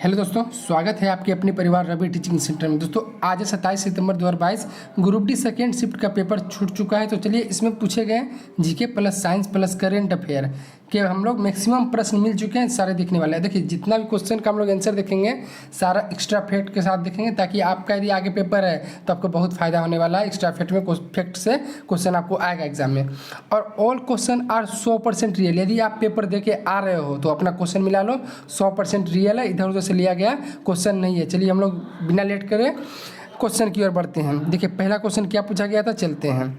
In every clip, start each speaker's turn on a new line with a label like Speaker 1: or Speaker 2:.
Speaker 1: Hello दोस्तों, स्वागत है आपके अपने परिवार रवि टीचिंग सेंटर में। दोस्तों आज है 27 सितंबर 2022। ग्रुप डी सेकेंड शिफ्ट का पेपर छूट चुका है। तो चलिए इसमें पूछे गए GK plus science plus current affair के हम लोग मैक्सिमम प्रश्न मिल चुके हैं, सारे दिखने वाले हैं। देखिए जितना भी क्वेश्चन का हम लोग आंसर देखेंगे सारा एक्स्ट्रा फैक्ट के साथ देखेंगे, ताकि आपका यदि आगे पेपर है तो आपको बहुत फायदा होने वाला है। एक्स्ट्रा फैक्ट से क्वेश्चन आपको आएगा एग्जाम में। और ऑल क्वेश्चन आर 100% रियल। यदि आप पेपर दे के आ रहे हो तो अपना क्वेश्चन मिला लो, 100% रियल है, इधर उधर से लिया गया क्वेश्चन नहीं है। चलिए हम लोग बिना लेट करे क्वेश्चन की ओर बढ़ते हैं। देखिए पहला क्वेश्चन क्या पूछा गया था, चलते हैं।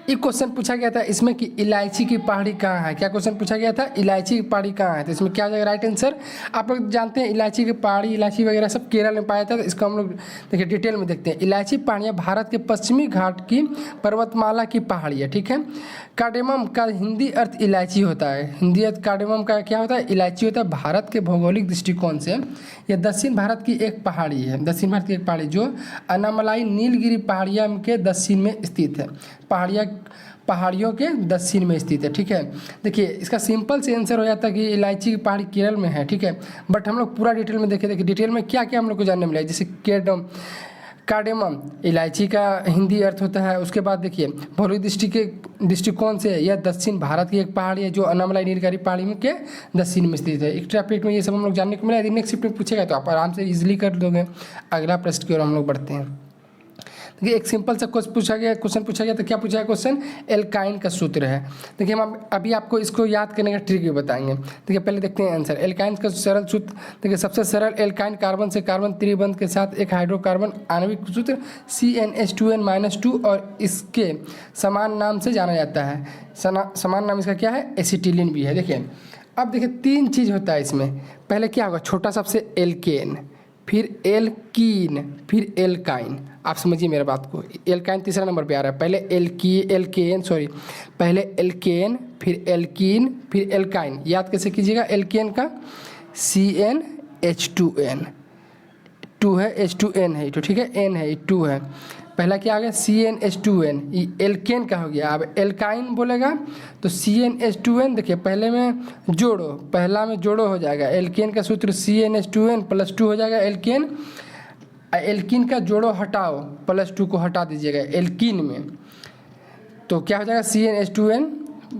Speaker 1: एक क्वेश्चन पूछा गया था इसमें कि इलायची की पहाड़ी कहाँ है। क्या क्वेश्चन पूछा गया था, इलायची की पहाड़ी कहाँ है। तो इसमें क्या हो जाएगा राइट आंसर। आप लोग जानते हैं इलायची की पहाड़ी, इलायची वगैरह सब केरल में पाया था। तो इसको हम लोग देखिए डिटेल में देखते हैं। इलायची पहाड़ियाँ भारत के पश्चिमी घाट की पर्वतमाला की पहाड़ी है, ठीक है। कार्डेमम का हिंदी अर्थ इलायची होता है। हिंदी अर्थ कार्डेमम का क्या होता है, इलायची होता है। भारत के भौगोलिक दृष्टिकोण से यह दक्षिण भारत की एक पहाड़ी है। दक्षिण भारत की एक पहाड़ी जो अनामलाई नीलगिरी पहाड़ियाँ के दक्षिण में स्थित है। पहाड़ियों के दक्षिण में स्थित है, ठीक है। देखिए इसका सिंपल से आंसर हो जाता है कि इलायची की पहाड़ी केरल में है, ठीक है। बट हम लोग पूरा डिटेल में देखिए डिटेल में क्या क्या हम लोग को जानने मिला है। जैसे कार्डेमम इलायची का हिंदी अर्थ होता है। उसके बाद देखिए भौगोलिक दृष्टिकोण से यह दक्षिण भारत की एक पहाड़ी है जो अनामलाई नीलगिरी पहाड़ी के दक्षिण में स्थित है। एक्स्ट्रा फैक्ट में ये सब हम लोग जानने को मिला। यदि नेक्स्ट शिफ्ट में पूछेगा तो आप आराम से इजीली कर दोगे। अगला प्रश्न की ओर हम लोग बढ़ते हैं। देखिए एक सिंपल सा क्वेश्चन पूछा गया तो क्या पूछा है क्वेश्चन, एल्काइन का सूत्र है। देखिए हम अभी आपको इसको याद करने का ट्रिक भी बताएंगे। देखिए पहले देखते हैं आंसर। एल्काइन का सरल सूत्र देखिए सबसे सरल, एल्काइन कार्बन से कार्बन त्रिबंध के साथ एक हाइड्रोकार्बन आणविक सूत्र CnH2n-2 और इसके समान नाम से जाना जाता है। समान नाम इसका क्या है, एसिटिलीन भी है। देखिए अब देखिए तीन चीज़ होता है इसमें। पहले क्या होगा, छोटा सबसे एल्केन, फिर एल्कीन, फिर एल्काइन। आप समझिए मेरे बात को। एल्काइन तीसरा नंबर पे आ रहा है। पहले पहले एल्केन, फिर एल्कीन, फिर एल्काइन। याद कैसे कीजिएगा, एल्केन का CnH2n, 2 है, H2n है, तो ठीक है, N है, 2 है। पहला क्या आ गया, CnH2n, ये एल्केन का हो गया। अब एल्काइन बोलेगा तो CnH2n। देखिए पहले में जोड़ो, पहला में जोड़ो हो जाएगा। एल्केन का सूत्र CnH2n+2 हो जाएगा एल्केन। एल्कीन का जोड़ो हटाओ, +2 को हटा दीजिएगा एल्कीन में, तो क्या हो जाएगा CnH2n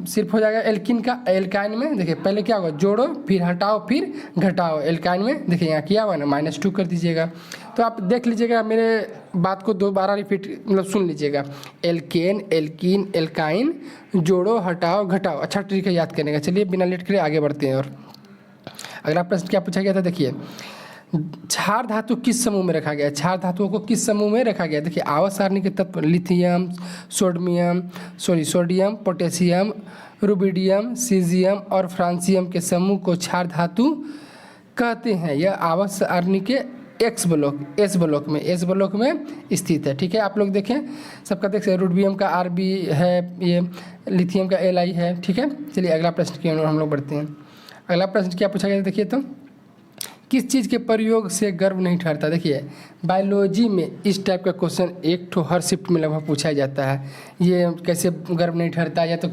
Speaker 1: सिर्फ हो जाएगा एल्कीन का। एल्काइन में देखिए पहले क्या होगा, जोड़ो फिर हटाओ फिर घटाओ। एल्काइन में देखिए यहाँ किया हुआ ना, -2 कर दीजिएगा। तो आप देख लीजिएगा, मेरे बात को दोबारा रिपीट मतलब सुन लीजिएगा। एल्केन, एल्कीन, एल्काइन, जोड़ो हटाओ घटाओ। अच्छा ट्रिक है याद करने का। चलिए बिना लेट करे आगे बढ़ते हैं। और अगला प्रश्न क्या पूछा गया था, देखिए क्षार धातु किस समूह में रखा गया है। क्षार धातुओं को किस समूह में रखा गया है। देखिए आवर्त सारणी के तत्व lithium, sodium, potassium, rubidium, caesium और फ्रांसियम के समूह को क्षार धातु कहते हैं। यह आवर्त सारणी के एस ब्लॉक में स्थित है, ठीक है। आप लोग देखें सबका देख सकते, रुबिडियम का Rb है, ये लिथियम का Li है, ठीक है। चलिए अगला प्रश्न की ओर हम लोग बढ़ते हैं। अगला प्रश्न क्या पूछा गया, देखिए तो किस चीज़ के प्रयोग से गर्व नहीं ठहरता। देखिए बायोलॉजी में इस टाइप का क्वेश्चन एक ठो हर शिफ्ट में लगभग पूछा जाता है। ये कैसे गर्व नहीं ठहरता, या तो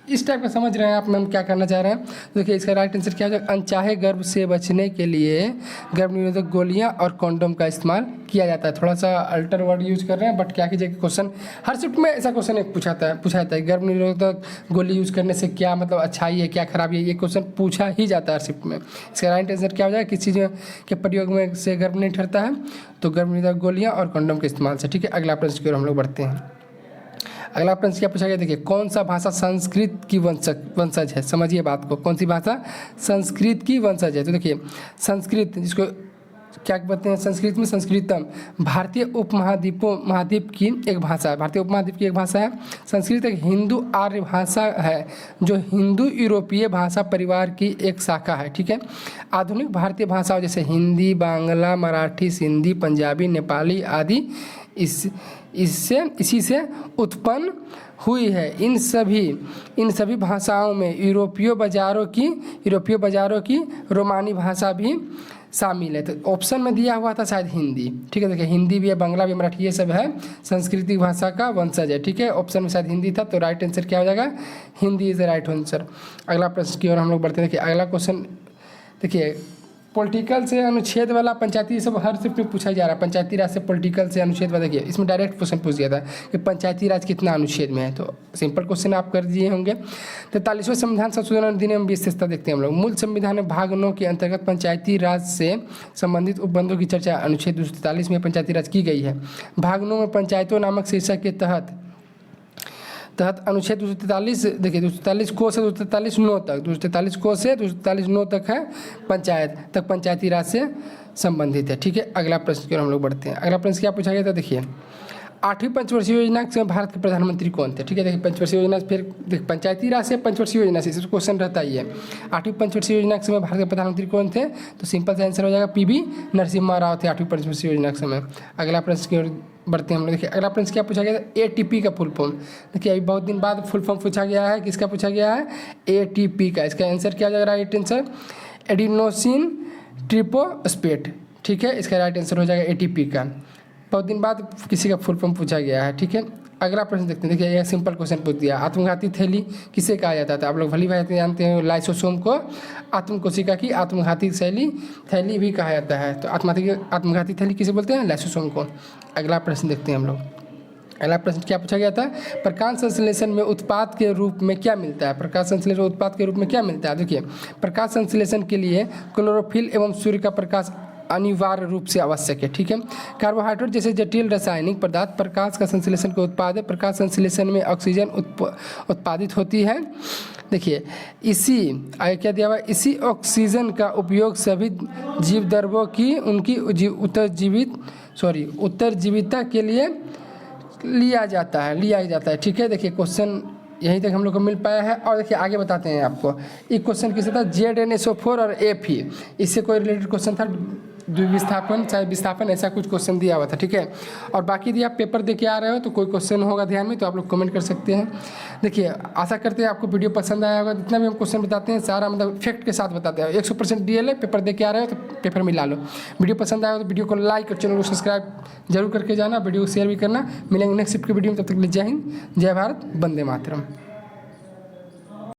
Speaker 1: इस टाइप का समझ रहे हैं आप मैम क्या करना चाह रहे हैं। तो देखिए इसका राइट आंसर क्या हो जाएगा, अनचाहे गर्भ से बचने के लिए गर्भ निरोधक गोलियां और कॉन्डोम का इस्तेमाल किया जाता है। थोड़ा सा अल्टर वर्ड यूज कर रहे हैं, बट क्या कीजिएगा क्वेश्चन हर शिफ्ट में ऐसा क्वेश्चन एक पूछा जाता है। गर्भ निरोधक गोली यूज करने से क्या मतलब अच्छाई है क्या खराबी है, ये क्वेश्चन पूछा ही जाता है हर शिफ्ट में। इसका राइट आंसर क्या हो जाएगा, किस चीज़ के प्रयोग में से गर्भ नहीं ठहरता है, तो गर्भ निरोधक गोलियाँ और कॉन्डोम के इस्तेमाल से, ठीक है। अगला प्रश्न की ओर हम लोग बढ़ते हैं। अगला प्रश्न क्या पूछा गया, देखिए कौन सा भाषा संस्कृत की वंशज है। समझिए बात को, कौन सी भाषा संस्कृत की वंशज है। तो देखिए संस्कृत, जिसको क्या कहते हैं संस्कृत में संस्कृतम, भारतीय महाद्वीप की एक भाषा है। भारतीय उपमहाद्वीप की एक भाषा है। संस्कृत एक हिंदू आर्य भाषा है जो हिंदू यूरोपीय भाषा परिवार की एक शाखा है, ठीक है। आधुनिक भारतीय भाषाओं जैसे हिंदी, बांग्ला, मराठी, सिंधी, पंजाबी, नेपाली आदि इसी से उत्पन्न हुई है। इन सभी भाषाओं में यूरोपीय बाज़ारों की रोमानी भाषा भी शामिल है। तो ऑप्शन में दिया हुआ था शायद हिंदी, ठीक है। देखिए हिंदी भी है, बांग्ला भी, मराठी, ये सब है संस्कृत भाषा का वंशज है, ठीक है। ऑप्शन में शायद हिंदी था, तो राइट आंसर क्या हो जाएगा, Hindi is the right answer. अगला प्रश्न की ओर हम लोग बढ़ते हैं। देखिए अगला क्वेश्चन देखिए पॉलिटिकल से अनुच्छेद वाला पंचायती, ये सब हर शिफ्ट में पूछा जा रहा है। पंचायती राज से पॉलिटिकल से अनुच्छेद वाला, देखिए इसमें डायरेक्ट क्वेश्चन पूछ दिया था कि पंचायती राज कितना अनुच्छेद में है, तो सिंपल क्वेश्चन आप कर दिए होंगे। 43वां संविधान संशोधन अधिनियम विशेषता देखते हैं हम लोग। मूल संविधान में भाग 9 के अंतर्गत पंचायती राज से संबंधित उपबंधों की चर्चा अनुच्छेद 243 में पंचायती राज की गई है। भाग 9 में पंचायतों नामक शीर्षक के तहत अनुच्छेद 243, देखिए 243 को से 243 9 तक, 243 को से 243 9 तक है पंचायत तक, पंचायती राज से संबंधित है। ठीक है, अगला प्रश्न की ओर हम लोग बढ़ते हैं। अगला प्रश्न क्या पूछा गया था, देखिए 8वीं पंचवर्षीय योजना से भारत के प्रधानमंत्री कौन थे। ठीक है, देखिए पंचवर्षीय योजना, फिर देखिए पंचायती राज से पंचवर्षीय योजना से क्वेश्चन रहता ही है। 8वीं पंचवर्षीय योजना के समय भारत के प्रधानमंत्री कौन थे, तो सिंपल सा आंसर हो जाएगा पीवी नरसिम्हा राव थे 8वीं पंचवर्षीय योजना के समय। अगला प्रश्न की ओर बढ़ते हैं हम लोग। देखिए अगला प्रश्न क्या पूछा गया था, एटीपी का फुल फॉर्म। देखिए अभी बहुत दिन बाद फुल फॉर्म पूछा गया है, किसका पूछा गया है, एटीपी का। इसका आंसर क्या जाएगा, राइट आंसर एडिनोसिन ट्रिपोस्पेट। ठीक है, इसका राइट आंसर हो जाएगा एटीपी का। बहुत दिन बाद किसी का फुल फॉर्म पूछा गया है। ठीक है, अगला प्रश्न देखते हैं। देखिए यह सिंपल क्वेश्चन पूछ दिया, आत्मघाती थैली किसे कहा जाता था। आप लोग भली भांति जानते हैं, लाइसोसोम को आत्मकोशिका की आत्मघाती थैली भी कहा जाता है। तो आत्मघाती थैली किसे बोलते हैं, लाइसोसोम को। अगला प्रश्न देखते हैं हम लोग। अगला प्रश्न क्या पूछा गया था, प्रकाश संश्लेषण में उत्पाद के रूप में क्या मिलता है। प्रकाश संश्लेषण उत्पाद के रूप में क्या मिलता है। देखिए प्रकाश संश्लेषण के लिए क्लोरोफिल एवं सूर्य का प्रकाश अनिवार्य रूप से आवश्यक है। ठीक है, कार्बोहाइड्रेट जैसे जटिल रासायनिक पदार्थ प्रकाश का संश्लेषण का उत्पाद है। प्रकाश संश्लेषण में ऑक्सीजन उत्पादित होती है। देखिए इसी आगे क्या दिया हुआ है, इसी ऑक्सीजन का उपयोग सभी जीव द्रव्यों की उनकी उत्तरजीविता के लिए लिया जाता है। ठीक है, देखिए क्वेश्चन यहीं तक हम लोग को मिल पाया है। और देखिए आगे बताते हैं आपको, एक क्वेश्चन किससे था, ZnSO4 और Fe, इससे कोई रिलेटेड क्वेश्चन था, द्विविस्थापन चाहे विस्थापन, ऐसा कुछ क्वेश्चन दिया हुआ था। ठीक है, और बाकी यदि आप पेपर दे के आ रहे हो तो कोई क्वेश्चन होगा ध्यान में तो आप लोग कमेंट कर सकते हैं। देखिए आशा करते हैं आपको वीडियो पसंद आया होगा। जितना भी हम क्वेश्चन बताते हैं सारा मतलब फैक्ट के साथ बताते हैं। 100% DL है, पेपर दे के आ रहे हो तो पेपर में ला लो। वीडियो पसंद आया हो तो वीडियो को लाइक और चैनल को सब्सक्राइब जरूर करके जाना, वीडियो को शेयर भी करना। मिलेंगे नेक्स्ट शिफ्ट की वीडियो में, तब तक के लिए जय हिंद, जय भारत, वंदे मातरम।